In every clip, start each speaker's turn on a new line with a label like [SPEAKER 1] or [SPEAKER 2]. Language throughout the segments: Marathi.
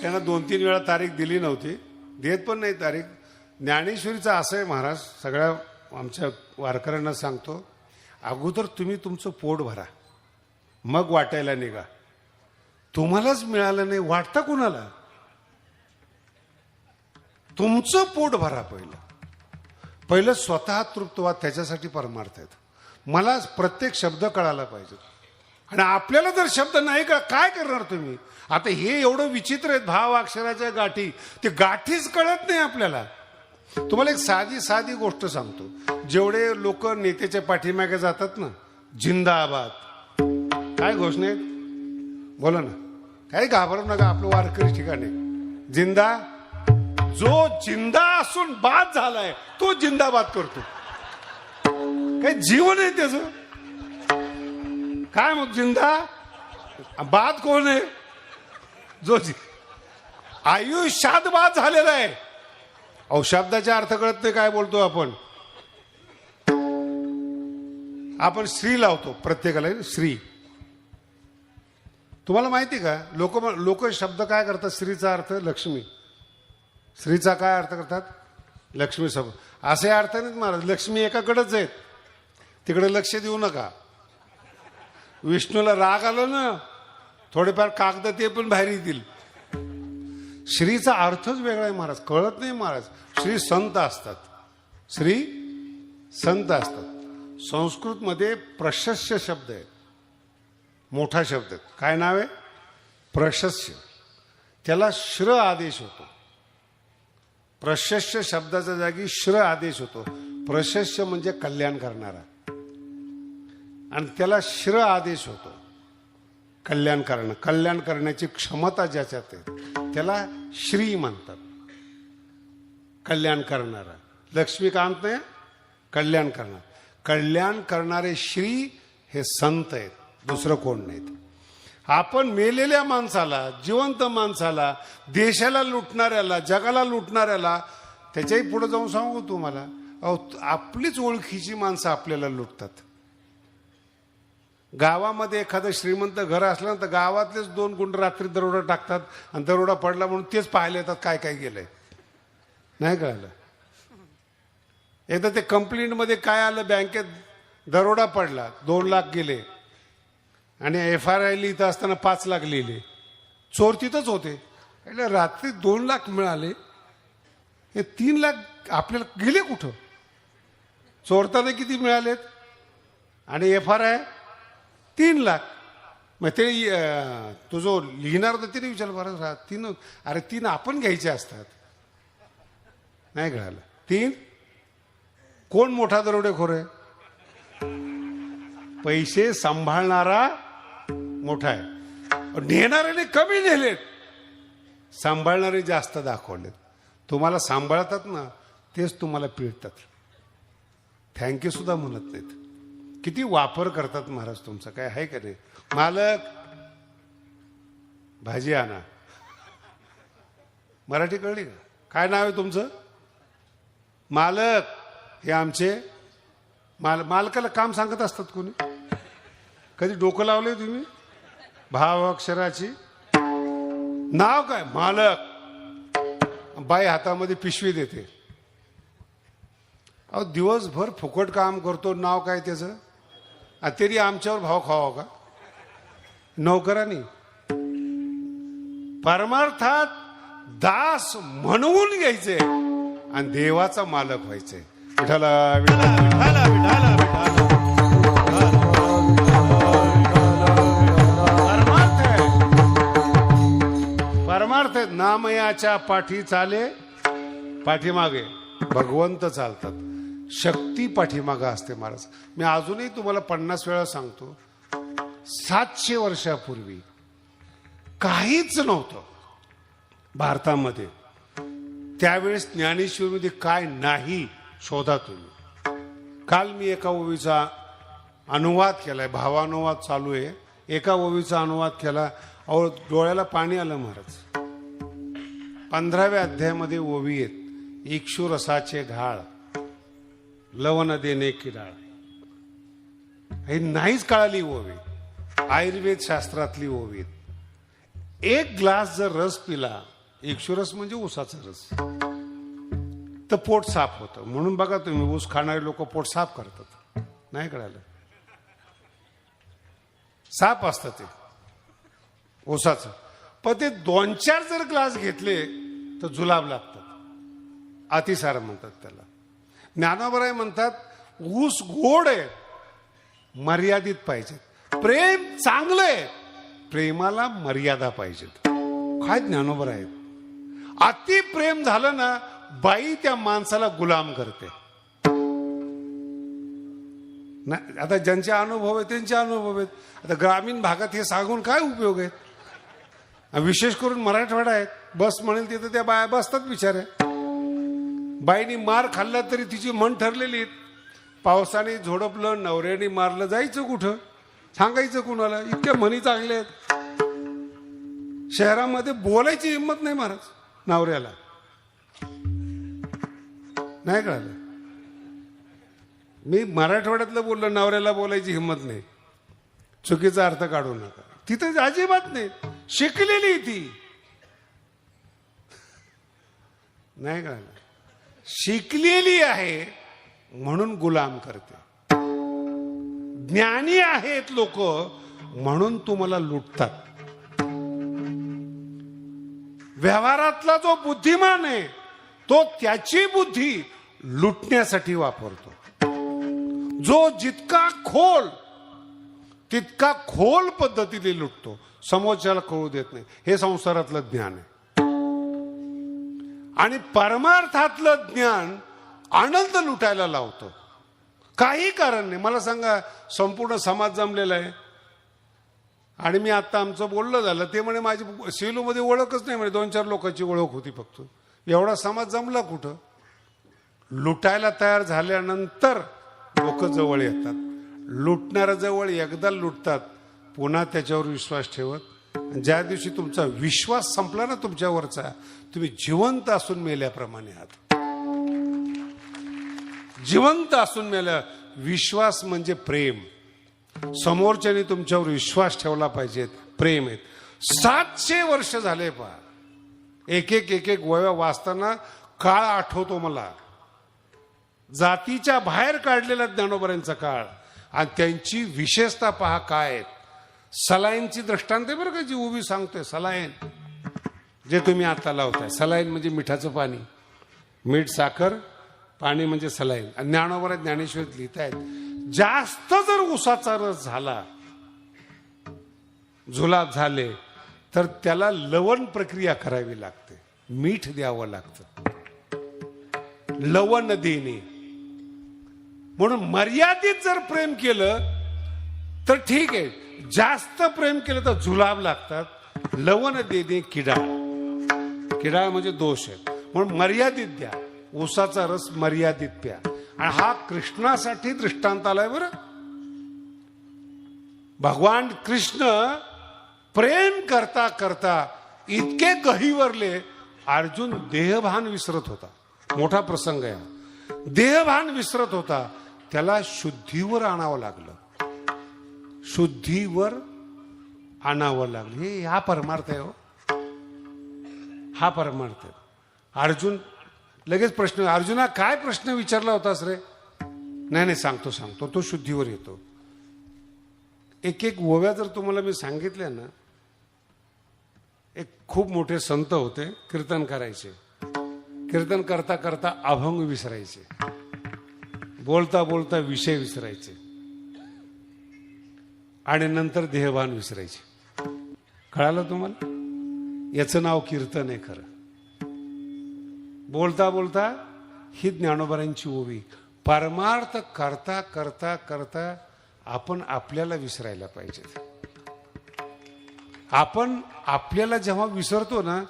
[SPEAKER 1] त्यांना 2-3 वेळा तारीख दिली नव्हती, देत पण नाही तारीख. ज्ञानेश्वरीचं असं आहे महाराज, सगळ्या आमच्या वारकऱ्यांना सांगतो, अगोदर तुम्ही तुमचं पोट भरा, मग वाटायला निघा. तुम्हालाच मिळालं नाही वाटतं कुणाला? तुमचं पोट भरा पहिलं स्वतः तृप्त व्हा, त्याच्यासाठी परमार्थ आहेत. मला प्रत्येक शब्द कळायला पाहिजे, आणि आपल्याला जर शब्द नाही कळ काय करणार तुम्ही? आता हे एवढं विचित्र आहेत भाव अक्षराच्या गाठी, ते गाठीच कळत नाही आपल्याला. तुम्हाला एक साधी गोष्ट सांगतो. जेवढे लोक नेत्याच्या पाठीमागे जातात ना, जिंदाबाद काय घोषणा आहेत, बोला ना, काही घाबरू नका, आपलं वारकरी ठिकाणी जिंदा. जो जिंदा असून बाद झालाय तो जिंदाबाद करतो. काही जीवन आहे त्याच काय? मग जिंदा बाद कोण आहे? जो आयुष्यात बाद झालेला आहे. अहो, शब्दाचा अर्थ कळत नाही काय बोलतो आपण श्री लावतो प्रत्येकाला, श्री. तुम्हाला माहिती का लोक शब्द काय करतात? श्रीचा अर्थ लक्ष्मी. श्रीचा काय अर्थ करतात? लक्ष्मी. सब असे अर्थ नाहीत महाराज. लक्ष्मी एकाकडेच आहेत, तिकडे लक्ष देऊ नका. विष्णूला राग आला ना, थोडेफार कागद ते पण बाहेर येतील. श्रीचा अर्थच वेगळा आहे महाराज, कळत नाही महाराज. श्री संत असतात, श्री संत असतात. संस्कृत मध्ये प्रशस्य शब्द आहे, मोठा शब्द. काय नाव आहे? प्रशस्य. त्याला श्र आदेश होतो. प्रशस्य शब्दाच्या जागी श्र आदेश होतो. प्रशस्य म्हणजे कल्याण करणारा, आणि त्याला श्र आदेश होतो कल्याण करणं. कल्याण करण्याची क्षमता ज्याच्यात आहे त्याला श्री म्हणतात. कल्याण करणारा. लक्ष्मीकांत नाही, कल्याण करणार. कल्याण करणारे श्री हे संत आहेत, दुसरं कोण नाहीत. आपण मेलेल्या माणसाला, जिवंत माणसाला, देशाला लुटणाऱ्याला, जगाला लुटणाऱ्याला, त्याच्याही पुढे जाऊन सांगू तुम्हाला, आपलीच ओळखीची माणसं आपल्याला लुटतात. गावामध्ये एखादं श्रीमंत घर असलं ना, तर गावातलेच 2 गुंड रात्री दरोडा टाकतात, आणि दरोडा पडला म्हणून तेच पाहायला येतात काय काय गेलंय. नाही कळलं? एकदा ते कंप्लेंटमध्ये काय आलं, बँकेत दरोडा पडला, 2 लाख गेले, आणि FRI लिहित असताना 5 लाख लिहिले. चोर तिथंच होते. रात्री 2 लाख मिळाले, हे 3 लाख आपल्याला गेले कुठं? चोरताना किती मिळालेत, आणि FRI 3 लाख. मग ते तो जो लिहिणार होता तिने विचारलं, बरं 3, अरे 3 आपण घ्यायचे असतात. नाही कळालं? 3 कोण मोठा दरोडेखोर आहे? पैसे सांभाळणारा मोठा आहे. नेणाऱ्याने कमी नेलेत, सांभाळणारे जास्त दाखवलेत. तुम्हाला सांभाळतात ना, तेच तुम्हाला पिळतात. थँक्यू सुद्धा म्हणत नाहीत. किती वापर करतात महाराज तुमचा, काय आहे का नाही? मालक भाजी आणा. मराठी कळली का? काय नाव आहे तुमचं? मालक. हे आमचे मालकाला काम सांगत असतात कोणी? कधी डोकं लावलंय तुम्ही? भाव अक्षराची नाव काय? मालक. बाई हातामध्ये पिशवी देते. अहो, दिवसभर फुकट काम करतो, नाव काय त्याचं? तरी आमच्यावर भाव खावा का? नोकरांनी. परमार्थात दास म्हणून घ्यायचे आणि देवाचा मालक व्हायचे. विठाला विठाला विठाला विठाला विठाला. परमार्थ आहे. नामयाच्या पाठी चाले, पाठीमागे भगवंत चालतात. शक्ती पाठीमागा असते महाराज. मी अजूनही तुम्हाला 50 वेळा सांगतो, 700 वर्षापूर्वी काहीच नव्हतं भारतामध्ये. त्यावेळेस ज्ञानेश्वरीमध्ये काय नाही शोधा तुम्ही. काल मी एका ओवीचा अनुवाद केलाय, भावानुवाद चालू आहे. एका ओवीचा अनुवाद केला, अहो डोळ्याला पाणी आलं महाराज. 15व्या अध्यायामध्ये ओवी आहेत. इक्षु रसाचे घाळ, लवण देणे की डाळ. हे नाहीच कळाली ओवी. आयुर्वेद शास्त्रातली ओवी. एक ग्लास जर रस पिला, इक्षुरस म्हणजे ऊसाचा रस, तर पोट साफ होतं. म्हणून बघा तुम्ही, ऊस खाणारे लोक पोट साफ करतात. नाही कळालं? साफ असतं ते ऊसाचं. पण ते 2-4 जर ग्लास घेतले तर जुलाब लागतात. अतिसार म्हणतात त्याला. ज्ञानोबराय म्हणतात ऊस गोड आहे, मर्यादित पाहिजे. प्रेम चांगलं आहे, प्रेमाला मर्यादा पाहिजेत. काय ज्ञानोबराय आहेत. अति प्रेम झालं ना, बाई त्या माणसाला गुलाम करते. नाही, आता ज्यांचे अनुभव आहेत त्यांचे अनुभव आहेत. आता ग्रामीण भागात हे सांगून काय उपयोग आहे. विशेष करून मराठवाडा आहेत, बस म्हणेल तिथं त्या बाया बसतात बिचाऱ्या. बाईनी मार खाल्ला तरी तिची मन ठरलेली. पावसाने झोडपलं, नवऱ्याने मारलं, जायचं कुठं, सांगायचं कुणाला. इतक्या म्हणी चांगल्या आहेत. शहरामध्ये बोलायची हिंमत नाही महाराज नवऱ्याला. नाही कळालं? मी मराठवाड्यातलं बोललो, नवऱ्याला बोलायची हिंमत नाही. चुकीचा अर्थ काढू नका. तिथे अजिबात नाही. शिकलेली ती. नाही कळालं? शिकलेली आहे म्हणून गुलाम करते. ज्ञानी आहेत लोक म्हणून तुम्हाला लुटतात. व्यवहारातला जो बुद्धिमान आहे तो त्याची बुद्धी लुटण्यासाठी वापरतो. जो जितका खोल तितका खोल पद्धतीने लुटतो, समोरच्याला कळू देत नाही. हे संसारातलं ज्ञान आहे. आणि परमार्थातलं ज्ञान आनंद लुटायला लावतं. काही कारण नाही. मला सांगा, संपूर्ण समाज जमलेला आहे आणि मी आता आमचं बोललं झालं, ते म्हणे माझी सेलूमध्ये ओळखच नाही म्हणे, 2-4 लोकांची ओळख होती फक्त. एवढा समाज जमला कुठं? लुटायला तयार झाल्यानंतर लोक जवळ येतात. लुटणाऱ्या जवळ एकदा लुटतात, पुन्हा त्याच्यावर विश्वास ठेवत. ज्या दिवशी तुमचा विश्वास संपला ना तुमच्यावरचा, तुम्ही जिवंत असून मेल्याप्रमाणे आहात. जिवंत असून मेल्या. विश्वास म्हणजे प्रेम. समोरच्याने तुमच्यावर विश्वास ठेवला पाहिजे. प्रेम आहेत. 700 वर्ष झाले पहा. एक एक वया वाचताना काळ आठवतो मला. जातीच्या बाहेर काढलेला ज्ञानोबरांचा काळ. आणि त्यांची विशेषता पहा काय आहेत. सलाईनची दृष्टांत आहे बरं का, जी उभी सांगतोय. सलाईन जे तुम्ही आता लावताय, सलाईन म्हणजे मिठाचं पाणी. मीठ, साखर, पाणी म्हणजे सलाईन. ज्ञानोबराय ज्ञानेश्वरीत लिहितायत, जास्त जर उसाचा रस झाला, जुलाब झाले, तर त्याला लवण प्रक्रिया करावी लागते. मीठ द्यावं लागतं, लवण देणे. म्हणून मर्यादित जर प्रेम केलं तर ठीक आहे. जास्त प्रेम केलं तर जुलाब लागतात. लवण देणे किडाळ. किडाळ म्हणजे दोष आहे. म्हणून मर्यादित द्या. ऊसाचा रस मर्यादित प्या. आणि हा कृष्णासाठी दृष्टांत आलाय बरं. भगवान कृष्ण प्रेम करता करता इतके गहिवरले, अर्जुन देहभान विसरत होता. मोठा प्रसंग आहे. देहभान विसरत होता, त्याला शुद्धीवर आणावं लागलं. शुद्धीवर आणावं लागलं. हे हा परमार्थ आहे. हो, हा परमार्थ आहे. अर्जुन लगेच प्रश्न, अर्जुना काय प्रश्न विचारला होतास रे? नाही सांगतो. तो शुद्धीवर येतो. एक ओव्या जर तुम्हाला मी सांगितल्या ना, एक खूप मोठे संत होते, कीर्तन करायचे. कीर्तन करता करता अभंग विसरायचे, बोलता बोलता विषय विसरायचे, आणि नंतर देहभान विसरायचे. कळालं तुम्हाला? याचं नाव कीर्तन आहे खरं. बोलता बोलता ही ज्ञानोबरांची ओवी. परमार्थ करता करता करता आपण आपल्याला विसरायला पाहिजे. आपण आपल्याला जेव्हा विसरतो ना,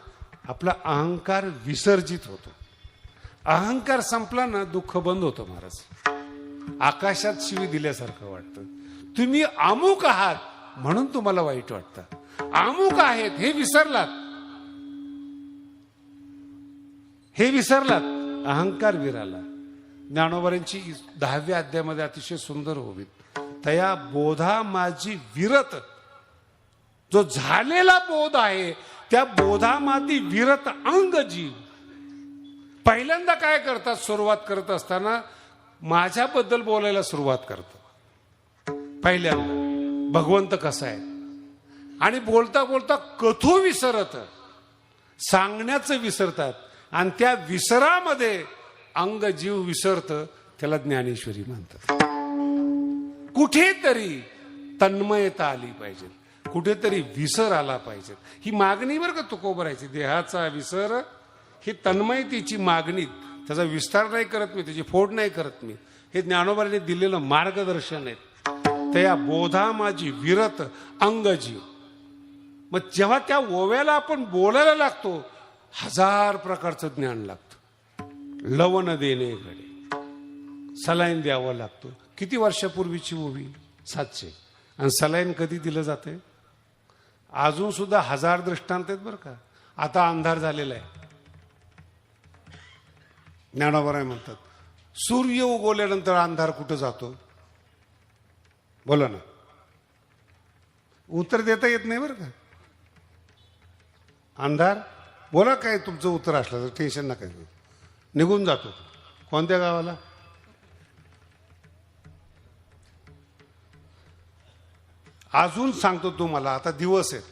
[SPEAKER 1] आपला अहंकार विसर्जित होतो. अहंकार संपला ना, दुःख बंद होतं महाराज. आकाशात शिवी दिल्यासारखं वाटतं. तुम्ही अमुक आहात म्हणून तुम्हाला वाईट वाटतं. अमुक आहेत हे विसरलात, अहंकार विराला. ज्ञानोबरांची 10व्या अध्यायामध्ये अतिशय सुंदर होवी. तया बोधा माझी विरत. जो झालेला बोध आहे त्या बोधामध्ये विरत अंग जीव. पहिल्यांदा काय करतात, सुरुवात करत असताना माझ्याबद्दल बोलायला सुरुवात करतात. पहिल्यांदा भगवंत कसा आहे, आणि बोलता बोलता कथू विसरत सांगण्याचं विसरतात, आणि त्या विसरामध्ये अंग जीव विसरतं. त्याला ज्ञानेश्वरी म्हणतात. कुठेतरी तन्मयता आली पाहिजे, कुठेतरी विसर आला पाहिजे. ही मागणी बरं का तुकोबरायची, देहाचा विसर ही तन्मयतेची मागणी. त्याचा विस्तार नाही करत मी, त्याची फोड नाही करत मी. हे ज्ञानोबाने दिलेलं मार्गदर्शन आहे. त्या बोधा माझी विरत अंग जीव. मग जेव्हा त्या ओव्याला आपण बोलायला लागतो, 1000 प्रकारचं ज्ञान लागतं. लवण देणे घडे, सलाईन द्यावं लागतो. किती वर्षापूर्वीची ओवी? 700. आणि सलाईन कधी दिलं जाते? अजून सुद्धा 1000 दृष्टांत आहेत बरं का. आता अंधार झालेला आहे. ज्ञानोबराय म्हणतात, सूर्य उगवल्यानंतर अंधार कुठं जातो? बोला ना. उत्तर देता येत नाही बरं का. अंधार बोला, काय तुमचं उत्तर असलं तर टेन्शन नका घेऊ. निघून जातो. कोणत्या गावाला? अजून सांगतो तुम्हाला. आता दिवस आहेत.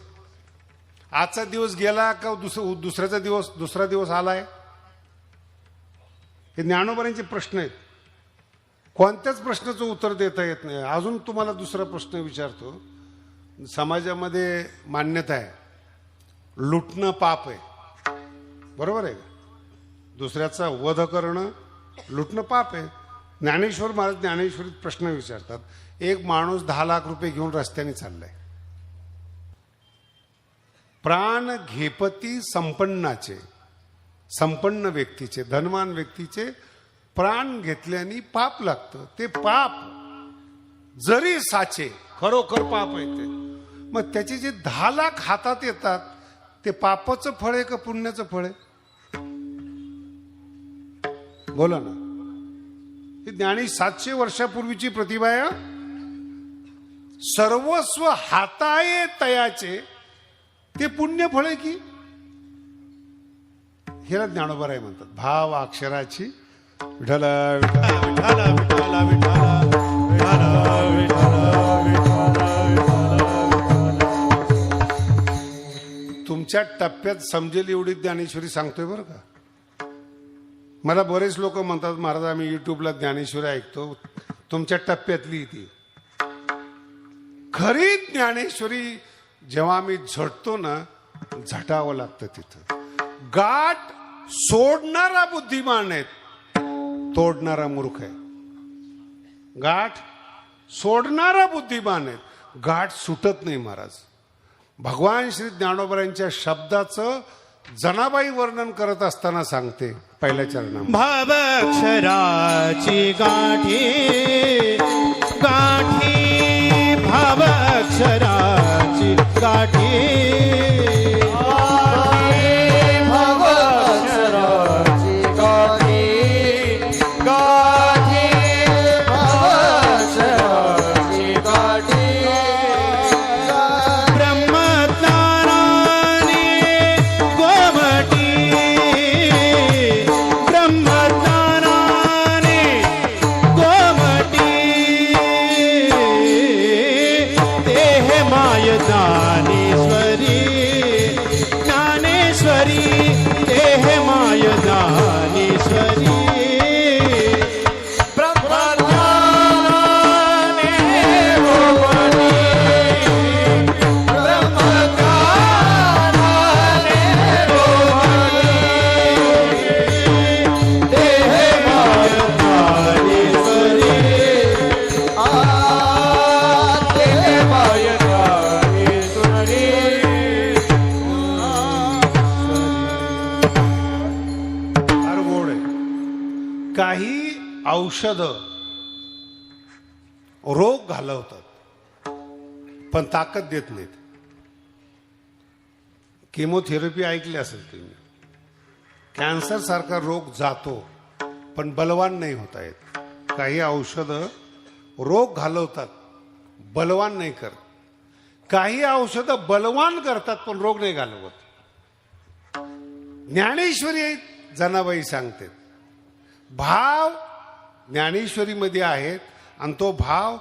[SPEAKER 1] आजचा दिवस गेला का दुसरा दिवस आलाय? हे ज्ञानोबरांचे प्रश्न आहेत. कोणत्याच प्रश्नाचं उत्तर देता येत नाही. अजून तुम्हाला दुसरा प्रश्न विचारतो. समाजामध्ये मान्यता आहे लुटणं पाप आहे, बरोबर आहे का? दुसऱ्याचा वध करणं, लुटणं पाप आहे. ज्ञानेश्वर महाराज ज्ञानेश्वरीत प्रश्न विचारतात. एक माणूस 10 लाख रुपये घेऊन रस्त्याने चाललाय. प्राण घेपती संपन्नाचे, संपन्न व्यक्तीचे, धनवान व्यक्तीचे प्राण घेतल्याने पाप लागतं. ते पाप जरी साचे, खरोखर पाप आहे ते. मग त्याचे जे 10 लाख हातात येतात, ते पापाचं फळ आहे का पुण्याचं फळ आहे? बोला ना. ही ज्ञानी 700 वर्षापूर्वीची प्रतिभा आहे. सर्वस्व हाताये तयाचे, ते पुण्य फळ आहे की? ह्याला ज्ञानोबराय म्हणतात भाव अक्षराची. विठ्ठल विठ्ठल विठ्ठल तुमच्या टप्प्यात समजेल एवढी ज्ञानेश्वरी सांगतोय बरं का. मला बरेच लोक म्हणतात, महाराज आम्ही युट्यूबला ज्ञानेश्वरी ऐकतो, तुमच्या टप्प्यातली ती खरी ज्ञानेश्वरी. जेव्हा आम्ही झटतो ना, झटावं लागतं तिथं. गाठ सोडणारा बुद्धिमान आहे, तोडणारा मूर्ख आहे. गाठ सोडणारा बुद्धिमान आहे, गाठ सुटत नाही महाराज. भगवान श्री ज्ञानोबरांच्या शब्दाचं जनाबाई वर्णन करत असताना सांगते पहिल्या चरणामध्ये,
[SPEAKER 2] भावाक्षराची गाठी गाठी, भावाक्षराची गाठी,
[SPEAKER 1] औषध रोग घालवतात पण ताकद देत नाहीत. केमोथेरपी ऐकली असेल तुम्ही. कॅन्सर सारखा रोग जातो पण बलवान नाही होता येत. काही औषध रोग घालवतात, बलवान नाही करत. काही औषधं बलवान करतात पण रोग नाही घालवत. ज्ञानेश्वरी जनाबाई सांगते भाव ज्ञानेश्वरीमध्ये आहेत आणि तो भाव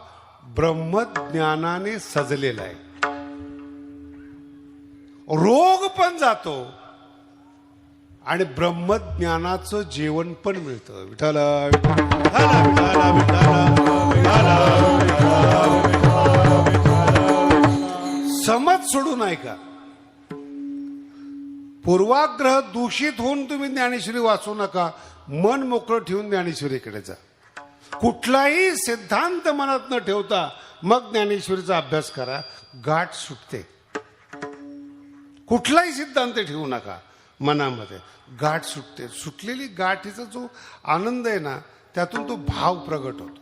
[SPEAKER 1] ब्रह्मज्ञानाने सजलेला आहे. रोग पण जातो आणि ब्रह्मज्ञानाचं जेवण पण मिळतं. विठ्ठल समज सोडून ऐका. पूर्वाग्रह दूषित होऊन तुम्ही ज्ञानेश्वरी वाचू नका. मन मोकळं ठेवून ज्ञानेश्वरीकडे जा. कुठलाही सिद्धांत मनात न ठेवता मग ज्ञानेश्वरीचा अभ्यास करा. गाठ सुटते. कुठलाही सिद्धांत ठेवू नका मनामध्ये. गाठ सुटते. सुटलेली गाठीचा जो आनंद आहे ना त्यातून तो भाव प्रगट होतो.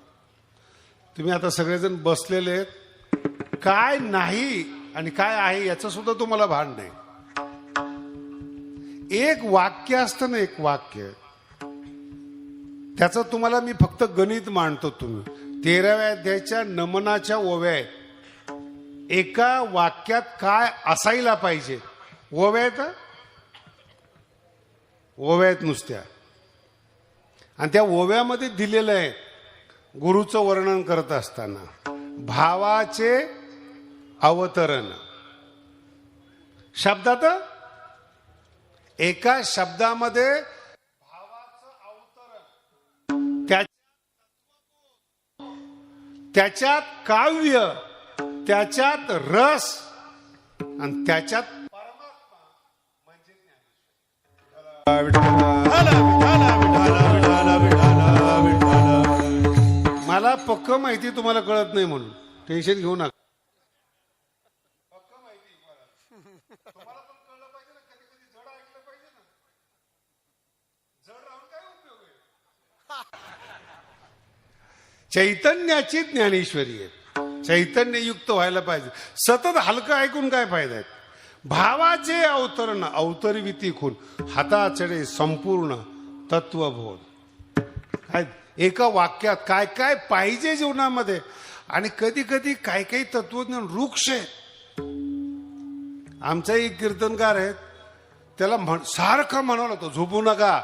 [SPEAKER 1] तुम्ही आता सगळेजण बसलेले आहेत. काय नाही आणि काय आहे याचं सुद्धा तुम्हाला भान नाही. एक वाक्य असतं ना, एक वाक्य त्याचं तुम्हाला मी फक्त गणित मांडतो. तुम्ही 13व्या अध्यायाच्या नमनाच्या ओव्या आहेत. एका वाक्यात काय असायला पाहिजे ओव्या आहेत नुसत्या. आणि त्या ओव्यामध्ये दिलेलं आहे गुरुचं वर्णन करत असताना भावाचे अवतरण. शब्दात एका शब्दामध्ये भावाचं अवतरण, त्याच्यात काव्य, त्याच्यात रस आणि त्याच्यात परमात्मा म्हणजे मला पक्क माहिती तुम्हाला कळत नाही म्हणून टेन्शन घेऊ नका. पक्क माहिती तुम्हाला पण कळलं पाहिजे ना. कधी कधी जड ऐकलं पाहिजे ना. जड राहून काय उपयोग आहे. चैतन्याची ज्ञानेश्वरी आहे. चैतन्ययुक्त व्हायला पाहिजे. सतत हलकं ऐकून काय फायदा आहे. भावाचे अवतरण अवतरविती खून हाताचडे संपूर्ण तत्वबोध. काय एका वाक्यात काय काय पाहिजे जीवनामध्ये. आणि कधी कधी काय काही तत्वज्ञान वृक्ष आहे. आमचा एक कीर्तनकार आहे त्याला सारखं म्हणावं लागतं झोपू नका.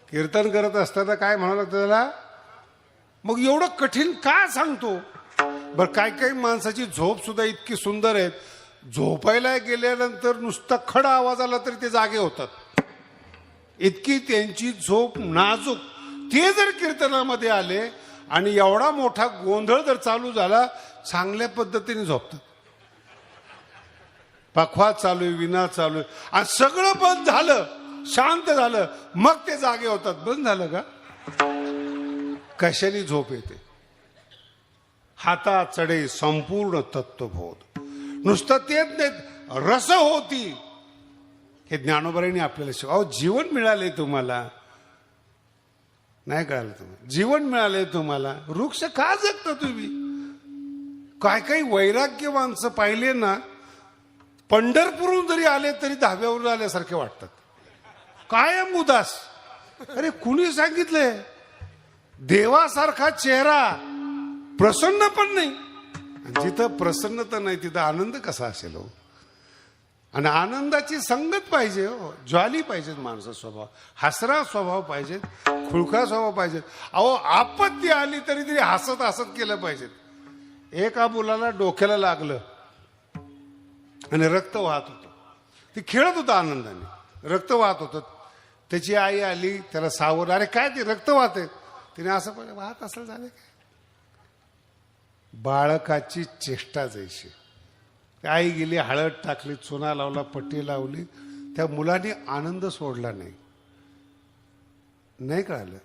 [SPEAKER 1] कीर्तन करत असताना काय म्हणावं लागतं त्याला. मग एवढं कठीण का सांगतो. बरं काही काही माणसाची झोप सुद्धा इतकी सुंदर आहे. झोपायला गेल्यानंतर नुसता खडा आवाज आला तरी ते जागे होतात. इतकी त्यांची झोप नाजूक. ते जर कीर्तनामध्ये आले आणि एवढा मोठा गोंधळ जर चालू झाला चांगल्या पद्धतीने झोपतात. पखवाज चालू आहे, विना चालू आहे आणि सगळं बंद झालं, शांत झालं, मग ते जागे होतात. बंद झालं का. कशाने झोप येते. हाता चढे संपूर्ण तत्वबोध. नुसतं तेच नाही रस होती. हे ज्ञानोबाईंनी आपल्याला अहो जीवन मिळाले तुम्हाला. नाही कळालं तुम्हाला. जीवन मिळाले तुम्हाला. वृक्ष का जगता तुम्ही. काय काही वैराग्य माणसं पाहिले ना पंढरपूरहून जरी आले तरी धाब्यावरून आल्यासारखे वाटतात. कायम उदास. अरे कुणी सांगितलंय देवासारखा चेहरा प्रसन्न पण नाही. जिथं प्रसन्नता नाही तिथं आनंद कसा असेल हो. आणि आनंदाची संगत पाहिजे हो. ज्वाली पाहिजेत माणसा स्वभाव. हसरा स्वभाव पाहिजेत. खुळखा स्वभाव पाहिजेत. अहो आपत्ती आली तरी तरी हसत हसत केलं पाहिजेत. एका मुलाला डोक्याला लागलं आणि रक्त वाहत होतं. ती खेळत होता आनंदाने. रक्त वाहत होतं. त्याची आई आली त्याला सावर. अरे काय ते रक्त वाहते. तिने असं पण वाहत असेल झालं काय. बाळकाची चेष्टा जैशी. आई गेली हळद टाकली, चुना लावला, पट्टी लावली. त्या मुलाने आनंद सोडला नाही. नाही कळालं.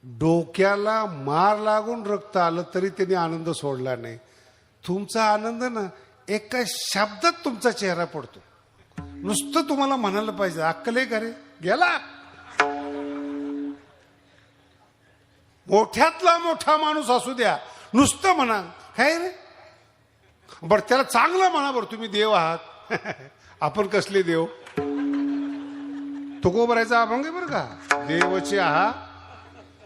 [SPEAKER 1] डोक्याला मार लागून रक्त आलं तरी त्यांनी आनंद सोडला नाही. तुमचा आनंद ना एका शब्दात तुमचा चेहरा पडतो. नुसतं तुम्हाला म्हणायला पाहिजे अक्कल आहे का रे गेला. मोठ्यातला मोठा माणूस असू द्या नुसतं म्हणा काय रे. बरं त्याला चांगलं म्हणा. बरं तुम्ही देव आहात. आपण कसले देव. तुकोबरायचा अभंग आहे बरं का. देवचे आहात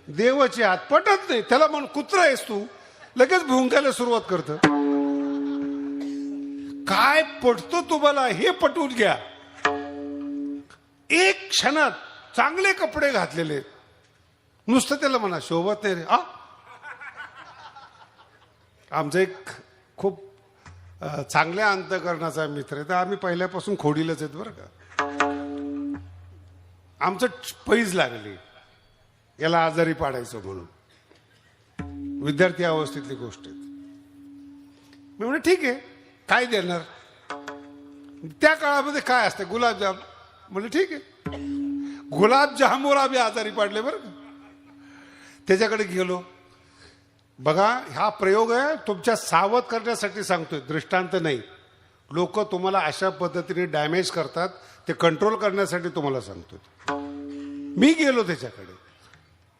[SPEAKER 1] देवचे आहात पटत नाही त्याला म्हण. कुत्रा आहेस तू. लगेच भुंकायला सुरुवात करतं. काय पटतं तुम्हाला हे पटवून घ्या. एक क्षणात चांगले कपडे घातलेले, नुसतं त्याला म्हणा शोभत नाही रे. आमचा एक खूप चांगल्या अंतकरणाचा मित्र आहे, तर आम्ही पहिल्यापासून खोडीलच आहेत बरं का. आमचं पैज लागली याला आजारी पाडायचं म्हणून, विद्यार्थी अवस्थेतली गोष्ट आहे. मी म्हणे ठीक आहे, काय देणार. त्या काळामध्ये काय असतं, गुलाबजाम. म्हणजे ठीक आहे, गुलाबजामवर आम्ही आजारी पाडले बरं का. त्याच्याकडे गेलो. बघा हा प्रयोग आहे, तुमच्या सावध करण्यासाठी सांगतोय, दृष्टांत नाही. लोक तुम्हाला अशा पद्धतीने डॅमेज करतात, ते कंट्रोल करण्यासाठी तुम्हाला सांगतोय. मी गेलो त्याच्याकडे.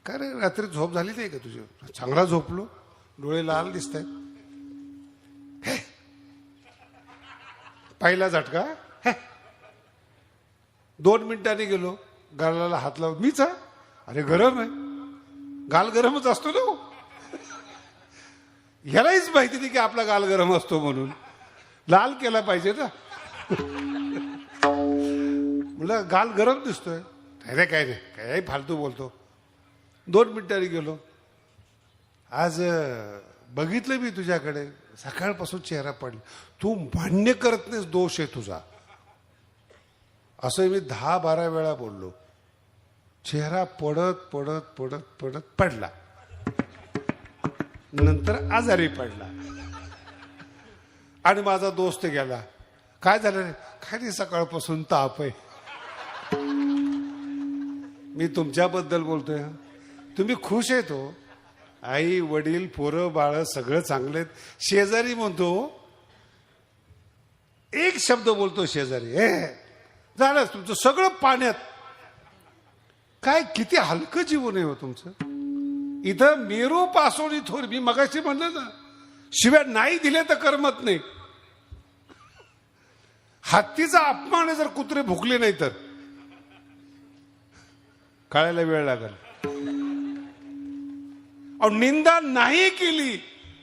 [SPEAKER 1] काय रे रात्री झोप झाली नाही का तुझी. चांगला झोपलो, डोळे लाल दिसत आहेत. पहिला झटका. 2 मिनिटांनी गेलो, गालाला हात लावून. मीच आहे. अरे गरम आहे. गाल गरमच असतो ना. ह्यालाहीच माहिती नाही की आपला गाल गरम असतो म्हणून. लाल केला पाहिजे ना. म्हणलं गाल गरम दिसतोय. अरे काय नाही, काय फालतू बोलतो. 2 मिनिटांनी गेलो. आज बघितलं मी तुझ्याकडे, सकाळपासून चेहरा पडला. तू मान्य करत नाहीस, दोष आहे तुझा. असं मी 10-12 वेळा बोललो. चेहरा पडत पडत पडत पडत पडला. नंतर आजारी पडला आणि माझा दोस्त गेला. काय झालं रे. काय नाही, सकाळपासून ताप आहे. मी तुमच्याबद्दल बोलतोय. तुम्ही खुश आहेत हो. आई वडील पोरं बाळ सगळं चांगले. शेजारी म्हणतो, एक शब्द बोलतो शेजारी, झालं तुमचं सगळं पाण्यात. काय किती हलकं जीवन आहे हो तुमचं. इथं मेरू पासून इथोर. मी मगाशी म्हणलं ना, शिव्या नाही दिले तर करमत नाही. हत्तीचा अपमान आहे जर कुत्रे भुकले नाही तर. कळायला वेळ लागेल. अहो निंदा नाही केली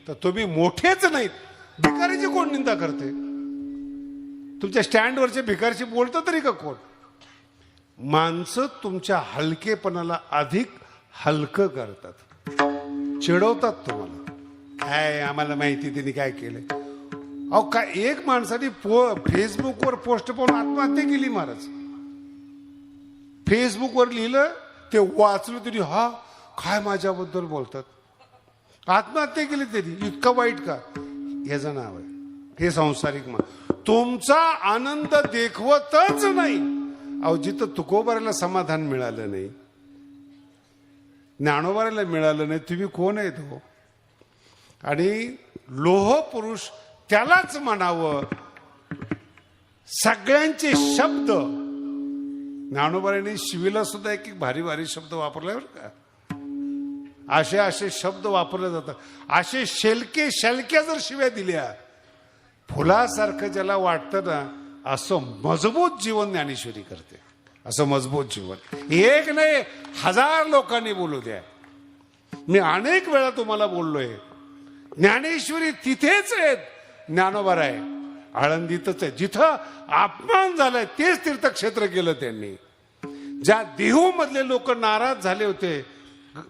[SPEAKER 1] तर तुम्ही मोठेच नाहीत. भिकारीची कोण निंदा करते. तुमच्या स्टँडवरच्या भिकारीशी बोलतं तरी का कोण. माणसं तुमच्या हलकेपणाला अधिक हलकं करतात, चिडवतात तुम्हाला. काय आम्हाला माहिती त्यांनी काय केलंय. अहो काय एक माणसाने फेसबुकवर पोस्ट पाहून आत्महत्या केली महाराज. फेसबुकवर लिहिलं, ते वाचलं तरी हा काय माझ्याबद्दल बोलतात. आत्महत्या केली त्यांनी. इतकं वाईट का. याचं नाव आहे हे सांसारिक मान. तुमचा आनंद देखवतच नाही. अहो जिथं तुकोबाराला समाधान मिळालं नाही, ज्ञानोबाराला मिळालं नाही, तुम्ही कोण आहेत हो. आणि लोह पुरुष त्यालाच म्हणावं. सगळ्यांचे शब्द ज्ञानोबारांनी शिवीला सुद्धा एक भारी भारी शब्द वापरले बरं का. असे शब्द वापरले जातात. असे शेलक्या जर शिव्या दिल्या, फुलासारखं ज्याला वाटतं ना, असं मजबूत जीवन ज्ञानेश्वरी करते. असं मजबूत जीवन एक नाही 1000 लोकांनी बोलू द्या. मी अनेक वेळा तुम्हाला बोललोय, ज्ञानेश्वरी तिथेच आहेत. ज्ञानोबा आहे आळंदीतच आहे. जिथं अपमान झालाय तेच तीर्थक्षेत्र केलं त्यांनी. ज्या देहू मधले लोक नाराज झाले होते,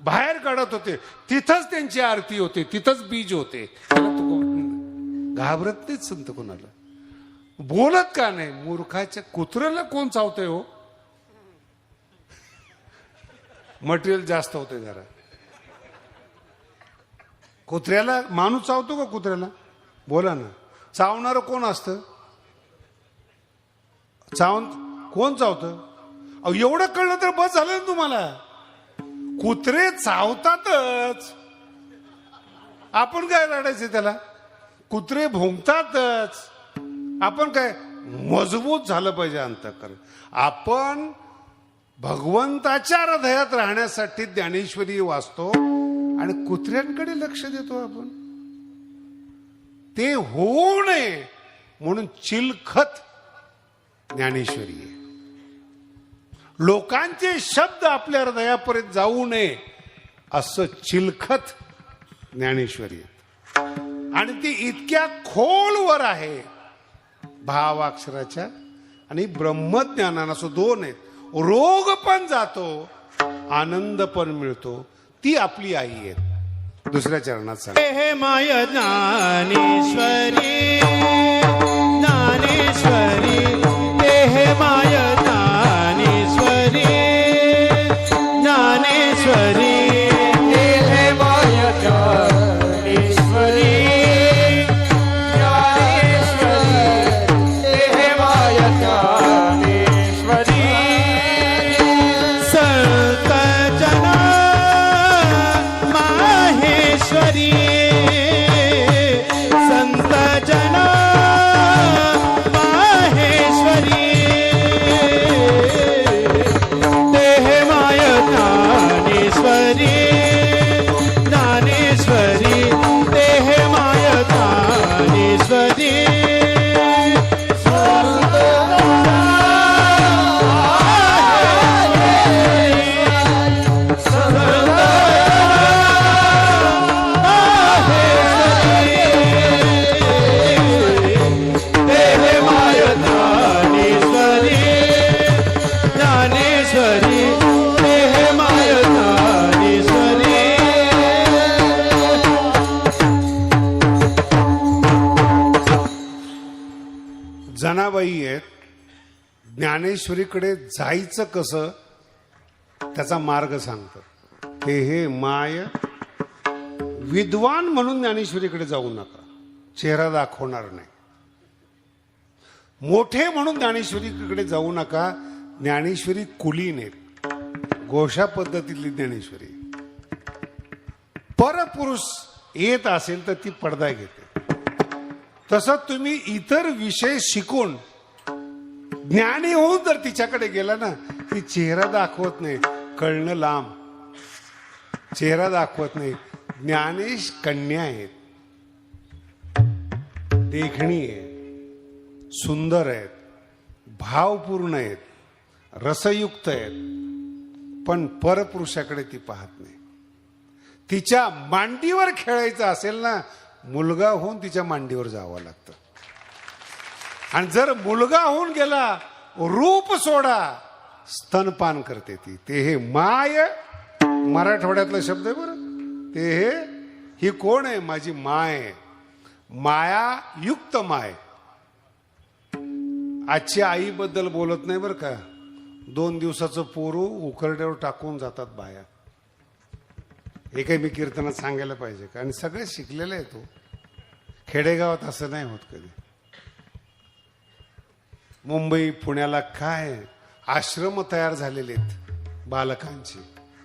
[SPEAKER 1] बाहेर काढत होते, तिथंच त्यांची आरती होते, तिथंच बीज होते. घाबरत नाहीत संत कोणाला. बोलत का नाही. मूर्खाच्या कुत्र्याला कोण चावतंय हो. मटेरियल जास्त होते जरा. कुत्र्याला माणूस चावतो का कुत्र्याला. बोला ना. चावणार कोण असतं. कोण चावतं. अहो एवढं कळलं तर बस झालं ना तुम्हाला. कुत्रे चावतातच, आपण काय रडायचं त्याला. कुत्रे भुंकतातच, आपण काय. मजबूत झालं पाहिजे अंतःकरण. आपण भगवंताच्या हृदयात राहण्यासाठी ज्ञानेश्वरी वाचतो आणि कुत्र्यांकडे लक्ष देतो आपण. ते होऊ नये म्हणून चिलखत ज्ञानेश्वरी आहे. लोकांचे शब्द आपल्या हृदयापर्यंत जाऊ नये असं चिलखत ज्ञानेश्वरी आहे. आणि ती इतक्या खोलवर आहे, भावाक्षराच्या आणि ब्रह्मज्ञानानं, असं दोन आहेत. रोग पण जातो, आनंद पण मिळतो. ती आपली आई आहे. दुसऱ्या चरणात सांग.
[SPEAKER 2] Hey my Dnyaneshwari, Dnyaneshwari, hey my Dnyaneshwari, Dnyaneshwari, hey my Dnyaneshwari, Dnyaneshwari, hey my Dnyaneshwari. संत जना माहेश्वरी, संत जना माहेश्वरी, देह माय ज्ञानेश्वरी, ज्ञानेश्वरी, देह माय ज्ञानेश्वरी.
[SPEAKER 1] जनाबाई आहेत. ज्ञानेश्वरीकडे जायचं कसं त्याचा मार्ग सांगतात. हे माय विद्वान म्हणून ज्ञानेश्वरीकडे जाऊ नका, चेहरा दाखवणार नाही. मोठे म्हणून ज्ञानेश्वरीकडे जाऊ नका, ज्ञानेश्वरी कुलीन आहेत, घोषा पद्धतीतली ज्ञानेश्वरी. परपुरुष येत असेल तर ती पडदा घेते. तसं तुम्ही इतर विषय शिकून ज्ञानी होऊन जर तिच्याकडे गेला ना, ती चेहरा दाखवत नाही, कळणं लांब, चेहरा दाखवत नाही. ज्ञानेश कन्या आहेत, देखणी आहे, सुंदर आहेत, भावपूर्ण आहेत, रसयुक्त आहेत, पण परपुरुषाकडे ती पाहत नाही. तिच्या मांडीवर खेळायचं असेल ना, मुलगा होऊन तिच्या मांडीवर जावं लागतं. आणि जर मुलगा होऊन गेला, रूप सोडा, स्तनपान करते ती. ते हे माय मराठवाड्यातला शब्द आहे बरं. ते हे ही कोण आहे? माझी माय, माया युक्त माय. आजची आईबद्दल बोलत नाही बरं का. 2 दिवसाचं पोरू उकरड्यावर टाकून जातात बाया. हे काही मी कीर्तनात सांगायला पाहिजे का? आणि सगळे शिकलेले आहे. तो खेडेगावात असं नाही होत कधी. मुंबई पुण्याला काय आश्रम तयार झालेले आहेत बालकांची,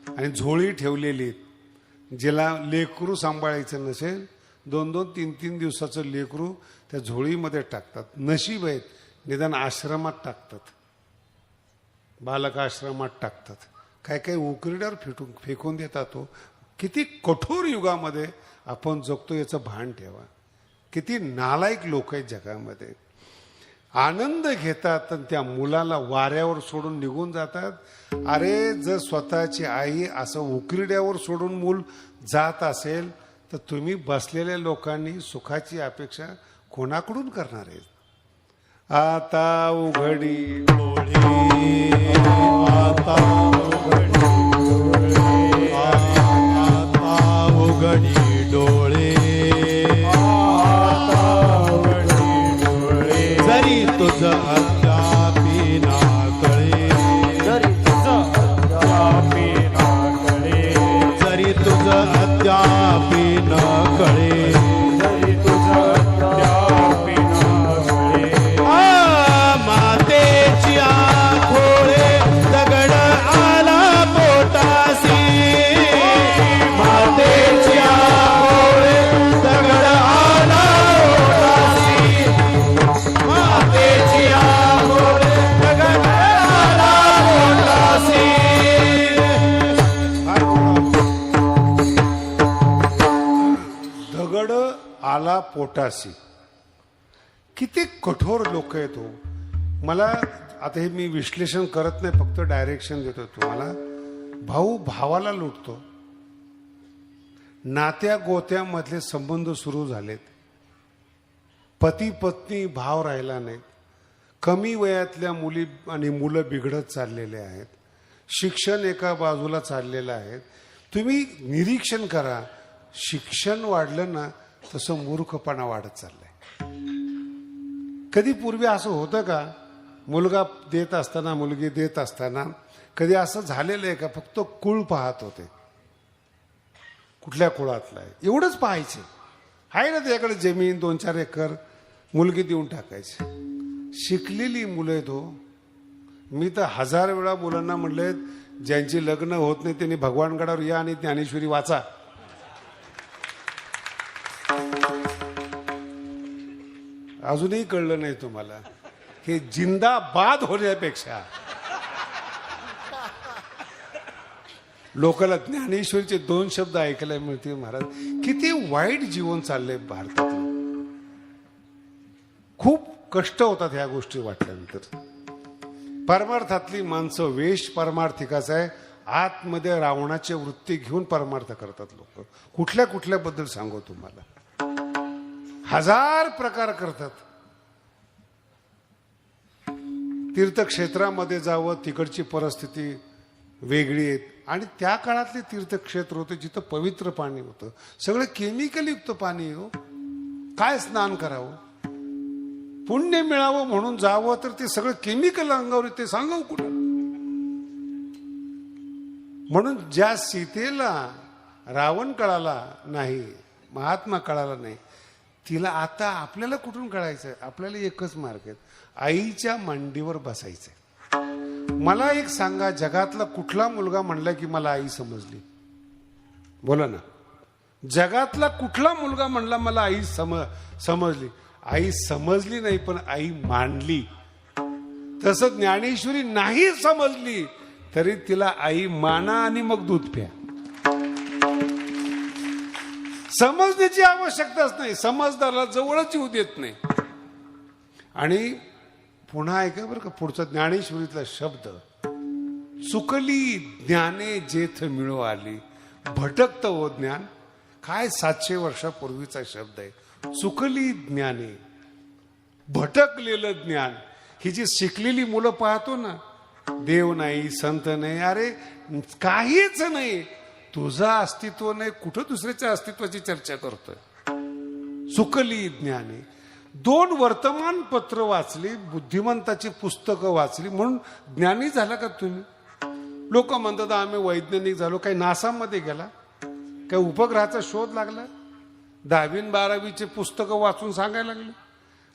[SPEAKER 1] आणि झोळी ठेवलेली आहेत. जिला लेकरू सांभाळायचं नसेल, 2-2, 3-3 दिवसाचं लेकरू त्या झोळीमध्ये टाकतात. नशीब आहेत, निदान आश्रमात टाकतात, बालक आश्रमात टाकतात. काय काय उकरड्यावर फेकून देतात. तो किती कठोर युगामध्ये आपण जगतो याचं भान ठेवा. किती नालायक लोक आहेत जगामध्ये. आनंद घेतात आणि त्या मुलाला वाऱ्यावर सोडून निघून जातात. अरे, जर स्वतःची आई असं उकिरड्यावर सोडून मूल जात असेल तर तुम्ही बसलेल्या लोकांनी सुखाची अपेक्षा कोणाकडून करणार आहे? आता उघडी डोळे, आता उघडी डोळे, आता उघडी डोळे, जरी तुझं अद्यापि ना कळे, जरी तुझं अद्यापि ना कळे, जरी तुझं अद्यापि न कळे, जरी तुझं अद्यापि न कळे. मातेची आखोळे दगड आला पोटासी, मातेची आखोळे दगड आला पोटासी, मातेची आखोळे दगड आला पोटासी. दगड आला पोटासी. किती कठोर लोक आहेत हो. मला आता हे मी विश्लेषण करत नाही, फक्त डायरेक्शन देतो तुम्हाला. भाऊ भावाला लुटतो, नात्या गोत्यामधले संबंध सुरू झालेत. पती पत्नी भाव राहिला नाही, कमी वयातल्या मुली आणि मुलं बिघडत चाललेले आहेत, शिक्षण एका बाजूला चाललेलं आहे. तुम्ही निरीक्षण करा, शिक्षण वाढलं ना तसं मूर्खपणा वाढत चाललाय. कधी पूर्वी असं होतं का? मुलगा देत असताना मुलगी देत असताना कधी असं झालेलं आहे का? फक्त कुळ पाहत होते, कुठल्या कुळातला आहे एवढंच पाहायचे. आहे ना त्याकडे जमीन 2-4 एकर, मुलगी देऊन टाकायची. शिकलेली मुलं आहेत हो. मी तर 1000 वेळा मुलांना म्हणले, ज्यांची लग्न होत नाही त्यांनी भगवानगडावर या आणि ज्ञानेश्वरी वाचा. अजूनही कळलं नाही तुम्हाला की जिंदाबाद होण्यापेक्षा लोकांना ज्ञानेश्वरीचे 2 शब्द ऐकायला मिळतील. महाराज, किती वाईट जीवन चाललंय भारतात. खूप कष्ट होतात ह्या गोष्टी वाटल्यानंतर. परमार्थातली माणसं वेश परमार्थिकाचा आहे, आतमध्ये रावणाची वृत्ती घेऊन परमार्थ करतात लोक. कुठल्या कुठल्याबद्दल सांगू तुम्हाला, 1000 प्रकार करतात. तीर्थक्षेत्रामध्ये जावं, तिकडची परिस्थिती वेगळी आहे. आणि त्या काळातले तीर्थक्षेत्र होते जिथं पवित्र पाणी होतं, सगळं केमिकल युक्त पाणी हो. काय स्नान करावं, पुण्य मिळावं म्हणून जावं तर ते सगळं केमिकल अंगावर येते, सांगावं कुठं. म्हणून ज्या सीतेला रावण कळाला नाही, महात्मा कळाला नाही, तिला आता आपल्याला कुठून कळायचंय? आपल्याला एकच मार्ग आहे, आईच्या मांडीवर बसायचंय. मला एक सांगा, जगातला कुठला मुलगा म्हणला की मला आई समजली? बोला ना. जगातला कुठला मुलगा म्हणला मला आई समजली? आई समजली नाही, पण आई मानली. तसं ज्ञानेश्वरी नाही समजली तरी तिला आई माना आणि मग दूध प्या. समजण्याची आवश्यकताच नाही, समजदाराला जवळच येऊ देत नाही. आणि पुन्हा ऐका बरं का, पुढचा ज्ञानेश्वरीतला शब्द, चुकली ज्ञाने जेथ मिळो आली. भटकत हो ज्ञान. काय 700 वर्षापूर्वीचा शब्द आहे. चुकली ज्ञाने, भटकलेलं ज्ञान. ही जी शिकलेली मुलं पाहतो ना, देव नाही, संत नाही, अरे काहीच नाही, तुझं अस्तित्व नाही, कुठं दुसऱ्याच्या अस्तित्वाची चर्चा करतोय. चुकली ज्ञाने. 2 वर्तमानपत्र वाचली, बुद्धिमंताची पुस्तकं वाचली म्हणून ज्ञानी झाला का तुम्ही? लोक म्हणतात आम्ही वैज्ञानिक झालो. काही नासामध्ये गेला? काही उपग्रहाचा शोध लागला? 10वी 12वीचे पुस्तकं वाचून सांगायला लागले?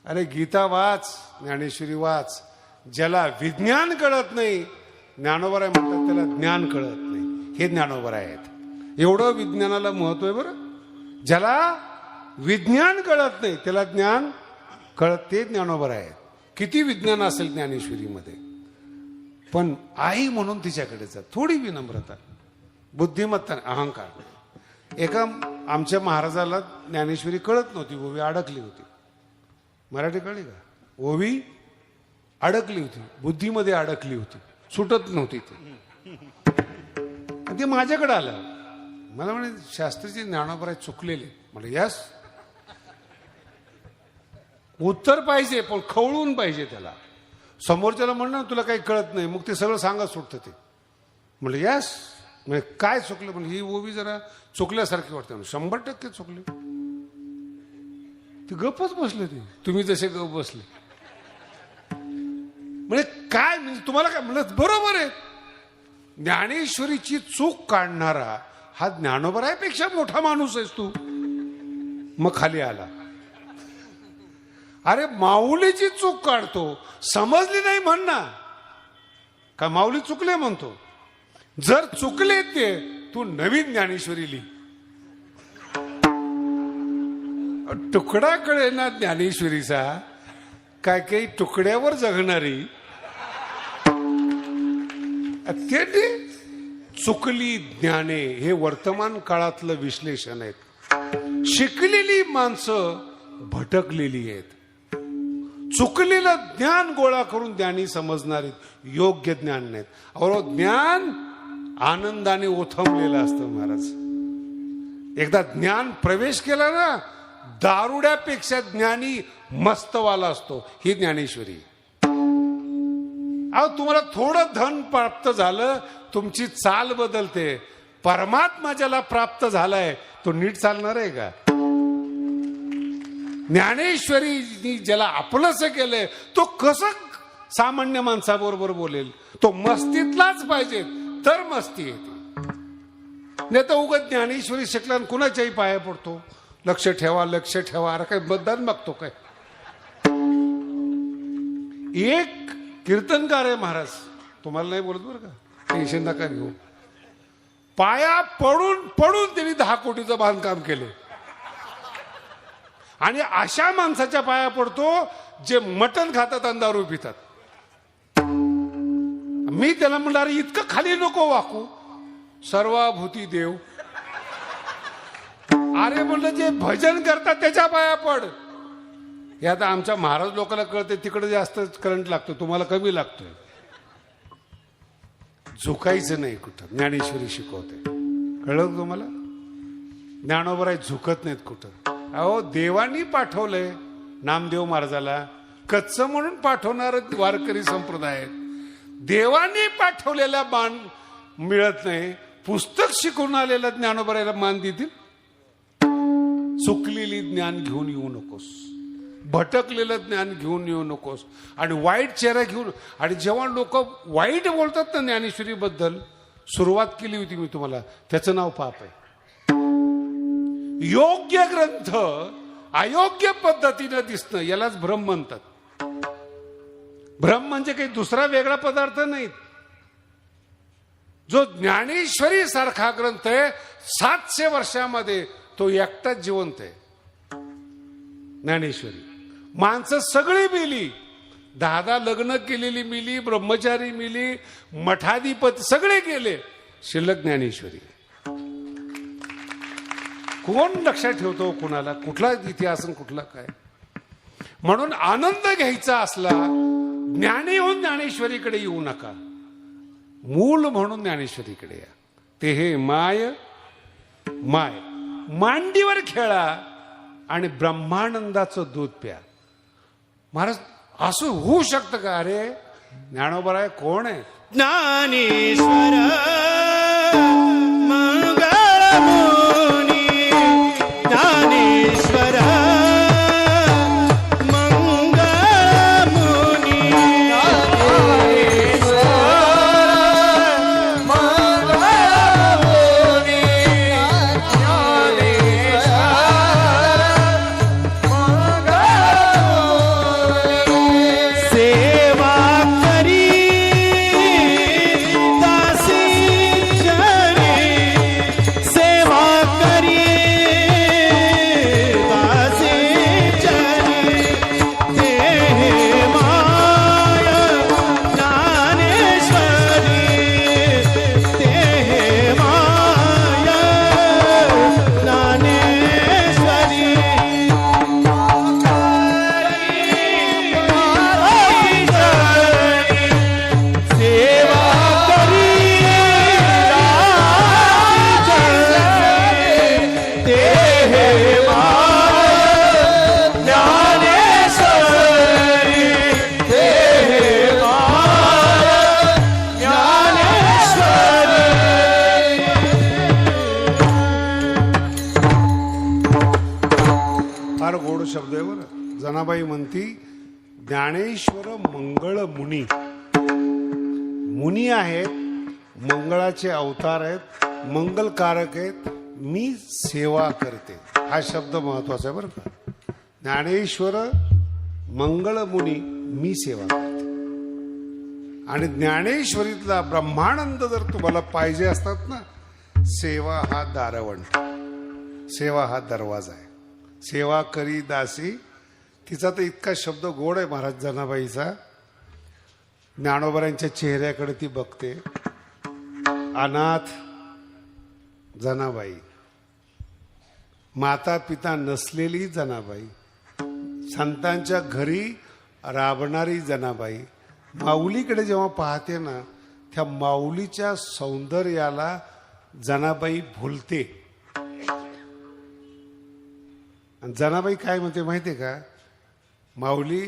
[SPEAKER 1] अरे गीता वाच, ज्ञानेश्वरी वाच. ज्याला विज्ञान कळत नाही, ज्ञानोबराय म्हणतात त्याला ज्ञान कळत नाही. हे ज्ञानोबराय आहेत. एवढं विज्ञानाला महत्व आहे बरं. ज्याला विज्ञान कळत नाही त्याला ज्ञान कळत, ते ज्ञानोबराय आहेत. किती विज्ञान असेल ज्ञानेश्वरीमध्ये, पण आई म्हणून तिच्याकडे जा. थोडी विनम्रता, बुद्धिमत्ता, अहंकार. एका आमच्या महाराजाला ज्ञानेश्वरी कळत नव्हती, ओवी अडकली होती. मराठी कळली का? ओवी अडकली होती, बुद्धीमध्ये अडकली होती, सुटत नव्हती ती. ते माझ्याकडे आलं, मला म्हणे शास्त्रीचे ज्ञानोबराय चुकलेले. म्हणे यस, उत्तर पाहिजे पण खवळून पाहिजे त्याला. समोरच्याला म्हणणं तुला काही कळत नाही, मग ते सगळं सांगत सुटतं ते. म्हणलं यस. म्हणजे काय चुकलं? म्हणजे ही ओवी जरा चुकल्यासारखी वाटते. 100% चुकले. ते गपच बसले, ते तुम्ही जसे गप बसले. म्हणजे काय, म्हणजे तुम्हाला काय म्हणलं? बरोबर आहे, ज्ञानेश्वरीची चूक काढणारा हा ज्ञानोबरायपेक्षा मोठा माणूस आहेस तू. मग खाली आला. अरे माऊलीची चूक काढतो, समजली नाही म्हण ना, का माऊली चुकले म्हणतो? जर चुकले ते, तू नवीन ज्ञानेश्वरी लिही. तुकडा कळे ना ज्ञानेश्वरीचा, काय काही तुकड्यावर जगणारी ते चुकली ज्ञाने. हे वर्तमान काळातलं विश्लेषण आहे. शिकलेली माणसं भटकलेली आहेत. चुकलेलं ज्ञान गोळा करून ज्ञानी समजणारे योग्य ज्ञान नाहीत. अहो, ज्ञान आनंदाने ओथंबलेलं असतं महाराज. एकदा ज्ञान प्रवेश केला ना, दारुड्यापेक्षा ज्ञानी मस्तवाला असतो, ही ज्ञानेश्वरी. अहो तुम्हाला थोडं धन प्राप्त झालं, तुमची चाल बदलते. परमात्मा ज्याला प्राप्त झालाय तो नीट चालणार आहे का? ज्ञानेश्वरीनी ज्याला आपलंसं केलंय तो कसं सामान्य माणसाबरोबर बोलेल? तो मस्तीतलाच पाहिजे तर मस्ती येते. नाही तर उगाच ज्ञानेश्वरी शिकला आणि कुणाच्याही पाया पडतो. लक्ष ठेवा, लक्ष ठेवा. अरे काय मतदान मागतो काय? एक कीर्तनकार आहे महाराज, तुम्हाला नाही बोलत बरं का, टेन्शन नका घेऊ. पाया पडून पडून त्यांनी 10 कोटीचं बांधकाम केले. आणि अशा माणसाच्या पाया पडतो जे मटण खातात आणि दारू पितात. मी त्याला म्हणलं अरे इतकं खाली नको वाकू, सर्वाभूती देव. अरे म्हणलं जे भजन करतात त्याच्या पाया पड. हे आता आमच्या महाराज लोकांना कळते, तिकडे जास्त करंट लागतो, तुम्हाला कमी लागतोय. झुकायचं नाही कुठं, ज्ञानेश्वरी शिकवते. कळलं तुम्हाला? ज्ञानोबराय झुकत नाहीत कुठं. अहो देवानी पाठवलंय नामदेव महाराजाला, कच्च म्हणून पाठवणार वारकरी संप्रदाय आहेत. देवानी पाठवलेला मान मिळत नाही. पुस्तक शिकून आलेला ज्ञानोबरायला मान देतील? चुकलेली ज्ञान घेऊन येऊ नकोस, भटकलेलं ज्ञान घेऊन येऊ नकोस, आणि वाईट चेहरा घेऊन. आणि जेव्हा लोक वाईट बोलतात ना ज्ञानेश्वरी बद्दल, सुरुवात केली होती मी तुम्हाला, त्याचं नाव पाप आहे. योग्य ग्रंथ अयोग्य पद्धतीनं दिसणं यालाच भ्रम म्हणतात. भ्रम म्हणजे काही दुसरा वेगळा पदार्थ नाही. जो ज्ञानेश्वरी सारखा ग्रंथ आहे 700 वर्षामध्ये तो एकटाच जिवंत आहे. ज्ञानेश्वरी. माणसं सगळी मिली, 10 लग्न केलेली मिली, ब्रह्मचारी मिली, मठाधिपती सगळे गेले, शिल्लक ज्ञानेश्वरी. कोण लक्षात ठेवतो कुणाला? कुठला इतिहास आणि कुठला काय? म्हणून आनंद घ्यायचा असला ज्ञानी होऊन ज्ञानेश्वरीकडे येऊ नका, मूल म्हणून ज्ञानेश्वरीकडे या. ते हे माय माय मांडीवर खेळा आणि ब्रह्मानंदाचं दूध प्या. महाराज असं होऊ शकतं का? अरे ज्ञानोबराय कोण आहे?
[SPEAKER 2] ज्ञानेश्वर मंगळमुनी, ज्ञानेश्वर
[SPEAKER 1] शब्द आहे बरं. जनाबाई म्हणती ज्ञानेश्वर मंगळ मुनी. मुनी आहेत, मंगळाचे अवतार आहेत, मंगलकारक आहेत. मी सेवा करते, हा शब्द महत्वाचा आहे बरं का. ज्ञानेश्वर मंगळ मुनी, मी सेवा करते. आणि ज्ञानेश्वरीतला ब्रह्मानंद जर तुम्हाला पाहिजे असतात ना, सेवा हा दारवंट, सेवा हा दरवाजा आहे. सेवा करी दासी, तिचा तर इतका शब्द गोड आहे महाराज जनाबाईचा. ज्ञानोबरांच्या चेहऱ्याकडे ती बघते. अनाथ जनाबाई, माता पिता नसलेली जनाबाई, संतांच्या घरी राबणारी जनाबाई. माऊलीकडे जेव्हा पाहते ना, त्या माऊलीच्या सौंदर्याला जनाबाई भुलते. जनाबाई काय म्हणते माहितीये का? माऊली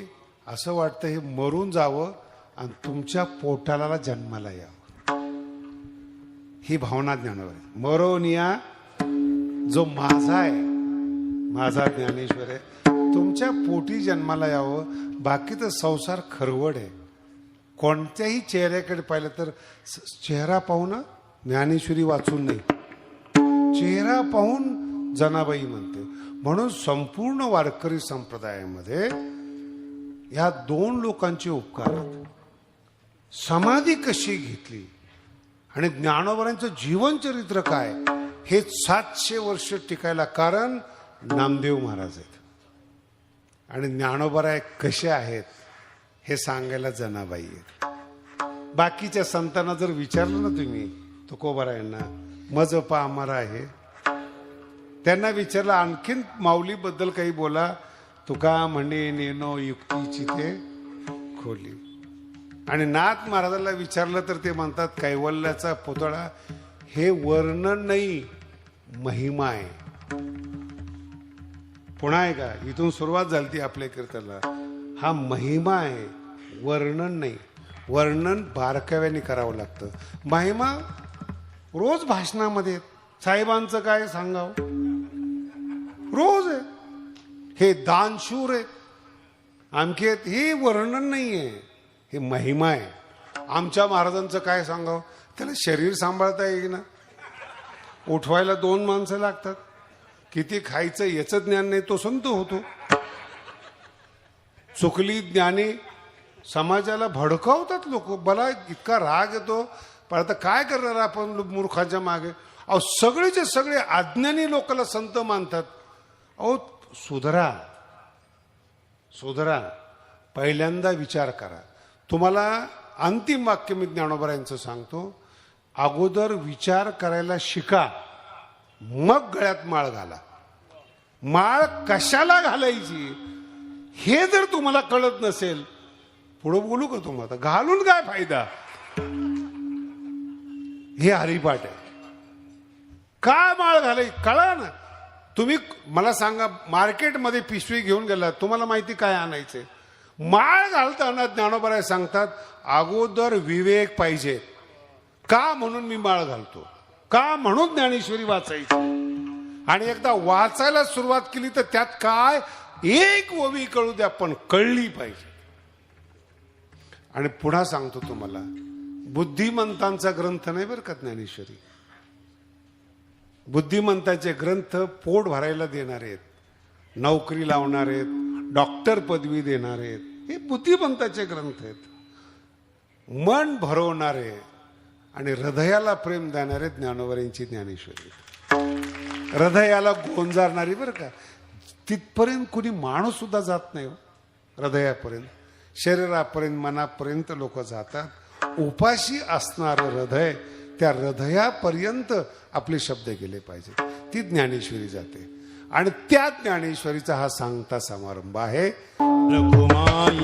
[SPEAKER 1] असं वाटतं हे मरून जावं आणि तुमच्या पोटाला जन्माला यावं. ही भावना ज्ञानावर आहे. मरोनिया जो माझा आहे, माझा ज्ञानेश्वर आहे, तुमच्या पोटी जन्माला यावं. बाकी तर संसार खरवड आहे. कोणत्याही चेहऱ्याकडे पाहिलं तर चेहरा पाहून ज्ञानेश्वरी वाचून नाही, चेहरा पाहून जनाबाई म्हणते. म्हणून संपूर्ण वारकरी संप्रदायामध्ये या दोन लोकांचे उपकार आहेत. समाधी कशी घेतली आणि ज्ञानोबांचं जीवनचरित्र काय, हे 700 वर्ष टिकायला कारण नामदेव महाराज आहेत. आणि ज्ञानोबराय कसे आहेत हे सांगायला जनाबाई आहेत. बाकीच्या संतांना जर विचारलं ना तुम्ही, तुकोबारायांना मज पा आम्हाला आहे, त्यांना विचारलं आणखीन माऊलीबद्दल काही बोला, तुका म्हणे नेनो युक्तीची ते खोली. आणि नाथ महाराजांना विचारलं तर ते म्हणतात कैवल्याचा पुतळा हे वर्णन नाही, महिमा आहे. पुन्हा आहे का, इथून सुरुवात झाली ती आपल्या कीर्तनाला. हा महिमा आहे, वर्णन नाही. वर्णन बारकाव्याने करावं लागतं. महिमा रोज भाषणामध्ये साहेबांचं काय सांगावं, रोज आहे. हे दानशूर आहेत, आमके आहेत, हे वर्णन नाही आहे, हे महिमा आहे. आमच्या महाराजांचं काय सांगावं, त्याला शरीर सांभाळता येईल ना, उठवायला 2 माणसं लागतात. किती खायचं याचं ज्ञान नाही, तो संत होतो. चुकली ज्ञानी समाजाला भडकावतात लोक. मला इतका राग येतो, पण आता काय करणार आपण मूर्खाच्या मागे. अहो सगळेचे सगळे अज्ञानी लोकांना संत मानतात. अहो सुधरा, सुधरा. पहिल्यांदा विचार करा. तुम्हाला अंतिम वाक्य मी ज्ञानोबरायांचं सांगतो, अगोदर विचार करायला शिका, मग गळ्यात माळ घाला. माळ कशाला घालायची हे जर तुम्हाला कळत नसेल, पुढे बोलू का तुम्हाला, घालून काय फायदा. हे हरिपाठ आहे. काय माळ घालायची कळा ना. तुम्ही मला सांगा, मार्केटमध्ये पिशवी घेऊन गेला, तुम्हाला माहिती काय आणायचे. माळ घालताना ज्ञानोबराय सांगतात अगोदर विवेक पाहिजे. का म्हणून मी माळ घालतो, का म्हणून ज्ञानेश्वरी वाचायची. आणि एकदा वाचायला सुरुवात केली तर त्यात काय एक ओवी कळू द्या, पण कळली पाहिजे. आणि पुन्हा सांगतो तुम्हाला, बुद्धिमंतांचा ग्रंथ नाही बरं का ज्ञानेश्वरी. बुद्धिमंताचे ग्रंथ पोट भरायला देणार आहेत, नोकरी लावणार आहेत, डॉक्टर पदवी देणार आहेत, हे बुद्धिमंताचे ग्रंथ आहेत. मन भरवणारे आणि हृदयाला प्रेम देणारे ज्ञानोबरांची ज्ञानेश्वरी. हृदयाला गोंजारणारी बरं का. तिथपर्यंत कुणी माणूस सुद्धा जात नाही हो. हृदयापर्यंत, शरीरापर्यंत, मनापर्यंत लोक जातात. उपाशी असणारं हृदय, त्या हृदयापर्यंत आपले शब्द गेले पाहिजे. ती ज्ञानेश्वरी जाते. आणि त्या ज्ञानेश्वरीचा हा सांगता समारंभ आहे.
[SPEAKER 2] रघुमाई